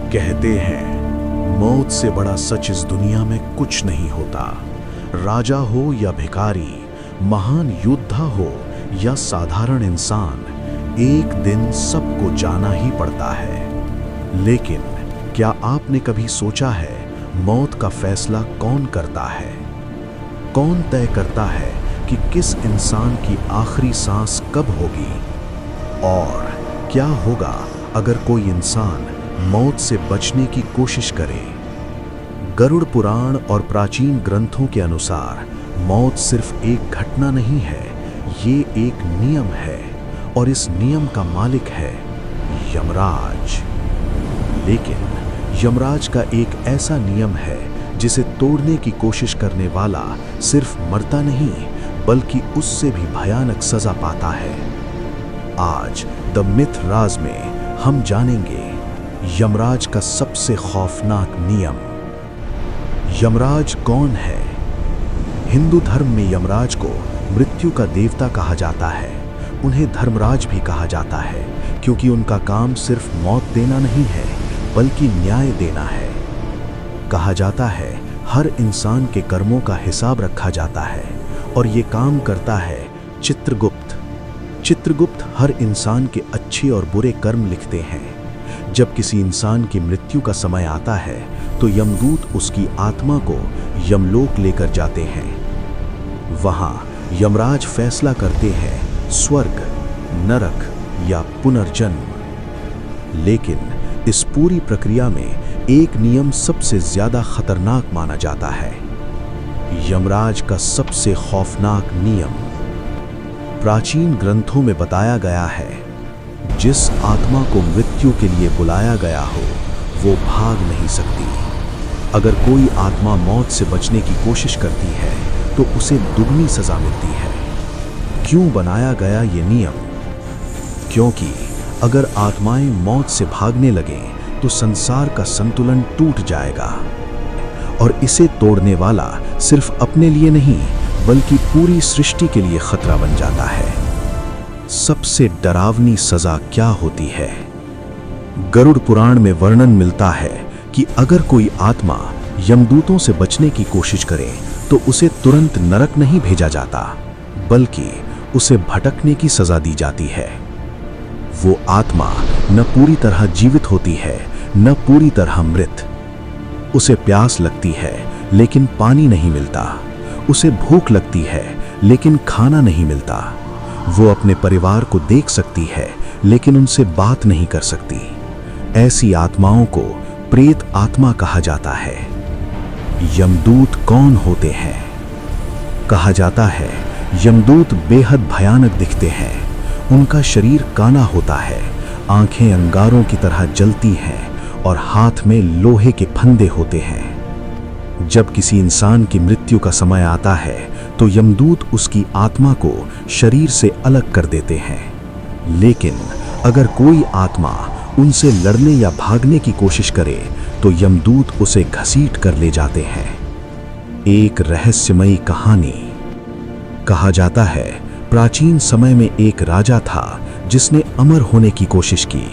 कहते हैं मौत से बड़ा सच इस दुनिया में कुछ नहीं होता। राजा हो या भिखारी, महान योद्धा हो या साधारण इंसान, एक दिन सबको जाना ही पड़ता है। लेकिन क्या आपने कभी सोचा है मौत का फैसला कौन करता है? कौन तय करता है कि किस इंसान की आखिरी सांस कब होगी? और क्या होगा अगर कोई इंसान मौत से बचने की कोशिश करे? गरुड़ पुराण और प्राचीन ग्रंथों के अनुसार मौत सिर्फ एक घटना नहीं है, ये एक नियम है और इस नियम का मालिक है यमराज। लेकिन यमराज का एक ऐसा नियम है जिसे तोड़ने की कोशिश करने वाला सिर्फ मरता नहीं बल्कि उससे भी भयानक सजा पाता है। आज द मिथ राज में हम जानेंगे यमराज का सबसे खौफनाक नियम। यमराज कौन है? हिंदू धर्म में यमराज को मृत्यु का देवता कहा जाता है। उन्हें धर्मराज भी कहा जाता है क्योंकि उनका काम सिर्फ मौत देना नहीं है बल्कि न्याय देना है। कहा जाता है हर इंसान के कर्मों का हिसाब रखा जाता है और ये काम करता है चित्रगुप्त। चित्रगुप्त हर इंसान के अच्छे और बुरे कर्म लिखते हैं। जब किसी इंसान की मृत्यु का समय आता है तो यमदूत उसकी आत्मा को यमलोक लेकर जाते हैं। वहां यमराज फैसला करते हैं स्वर्ग, नरक या पुनर्जन्म। लेकिन इस पूरी प्रक्रिया में एक नियम सबसे ज्यादा खतरनाक माना जाता है। यमराज का सबसे खौफनाक नियम प्राचीन ग्रंथों में बताया गया है, जिस आत्मा को मृत्यु के लिए बुलाया गया हो वो भाग नहीं सकती। अगर कोई आत्मा मौत से बचने की कोशिश करती है तो उसे दुगनी सजा मिलती है। क्यों बनाया गया ये नियम? क्योंकि अगर आत्माएं मौत से भागने लगें तो संसार का संतुलन टूट जाएगा और इसे तोड़ने वाला सिर्फ अपने लिए नहीं बल्कि पूरी सृष्टि के लिए खतरा बन जाता है। सबसे डरावनी सजा क्या होती है? गरुड़ पुराण में वर्णन मिलता है कि अगर कोई आत्मा यमदूतों से बचने की कोशिश करे तो उसे तुरंत नरक नहीं भेजा जाता बल्कि उसे भटकने की सजा दी जाती है। वो आत्मा न पूरी तरह जीवित होती है न पूरी तरह मृत। उसे प्यास लगती है लेकिन पानी नहीं मिलता। उसे भूख लगती है लेकिन खाना नहीं मिलता। वो अपने परिवार को देख सकती है लेकिन उनसे बात नहीं कर सकती। ऐसी आत्माओं को प्रेत आत्मा कहा जाता है। यमदूत कौन होते हैं? कहा जाता है यमदूत बेहद भयानक दिखते हैं। उनका शरीर काला होता है, आंखें अंगारों की तरह जलती हैं और हाथ में लोहे के फंदे होते हैं। जब किसी इंसान की मृत्यु का समय आता है तो यमदूत उसकी आत्मा को शरीर से अलग कर देते हैं। लेकिन अगर कोई आत्मा उनसे लड़ने या भागने की कोशिश करे तो यमदूत उसे घसीट कर ले जाते हैं। एक रहस्यमयी कहानी। कहा जाता है प्राचीन समय में एक राजा था जिसने अमर होने की कोशिश की।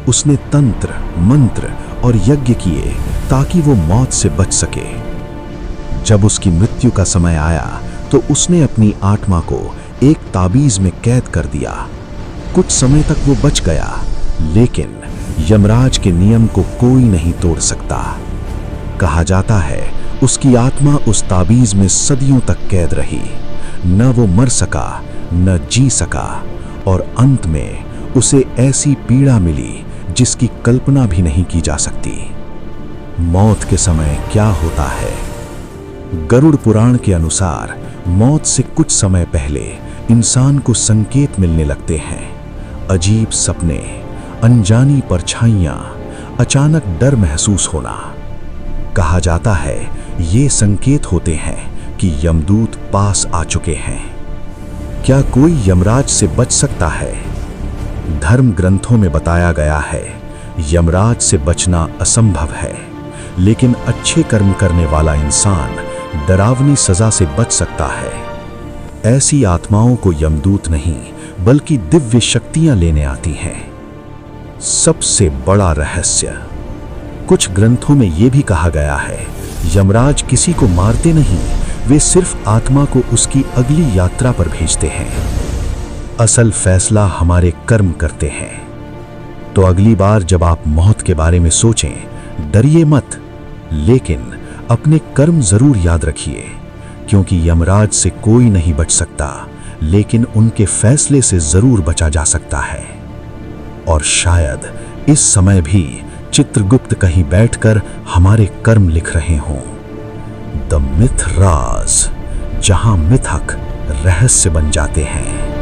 उसने तंत्र, मंत्र और यज्ञ किए ताकि वो मौत से बच सके। जब उसकी मृत्यु का समय आया तो उसने अपनी आत्मा को एक ताबीज में कैद कर दिया। कुछ समय तक वो बच गया, लेकिन यमराज के नियम को कोई नहीं तोड़ सकता। कहा जाता है उसकी आत्मा उस ताबीज में सदियों तक कैद रही। न वो मर सका न जी सका और अंत में उसे ऐसी पीड़ा मिली जिसकी कल्पना भी नहीं की जा सकती। मौत के समय क्या होता है? गरुड़ पुराण के अनुसार मौत से कुछ समय पहले इंसान को संकेत मिलने लगते हैं। अजीब सपने, अनजानी परछाइयां, अचानक डर महसूस होना। कहा जाता है ये संकेत होते हैं कि यमदूत पास आ चुके हैं। क्या कोई यमराज से बच सकता है? धर्म ग्रंथों में बताया गया है यमराज से बचना असंभव है, लेकिन अच्छे कर्म करने वाला इंसान डरावनी सजा से बच सकता है। ऐसी आत्माओं को यमदूत नहीं बल्कि दिव्य शक्तियां लेने आती हैं। सबसे बड़ा रहस्य, कुछ ग्रंथों में यह भी कहा गया है, यमराज किसी को मारते नहीं, वे सिर्फ आत्मा को उसकी अगली यात्रा पर भेजते हैं। असल फैसला हमारे कर्म करते हैं। तो अगली बार जब आप मौत के बारे में सोचें, डरिए मत, लेकिन अपने कर्म जरूर याद रखिए, क्योंकि यमराज से कोई नहीं बच सकता, लेकिन उनके फैसले से जरूर बचा जा सकता है। और शायद इस समय भी चित्रगुप्त कहीं बैठकर हमारे कर्म लिख रहे हों। द मिथ राज, जहां मिथक रहस्य बन जाते हैं।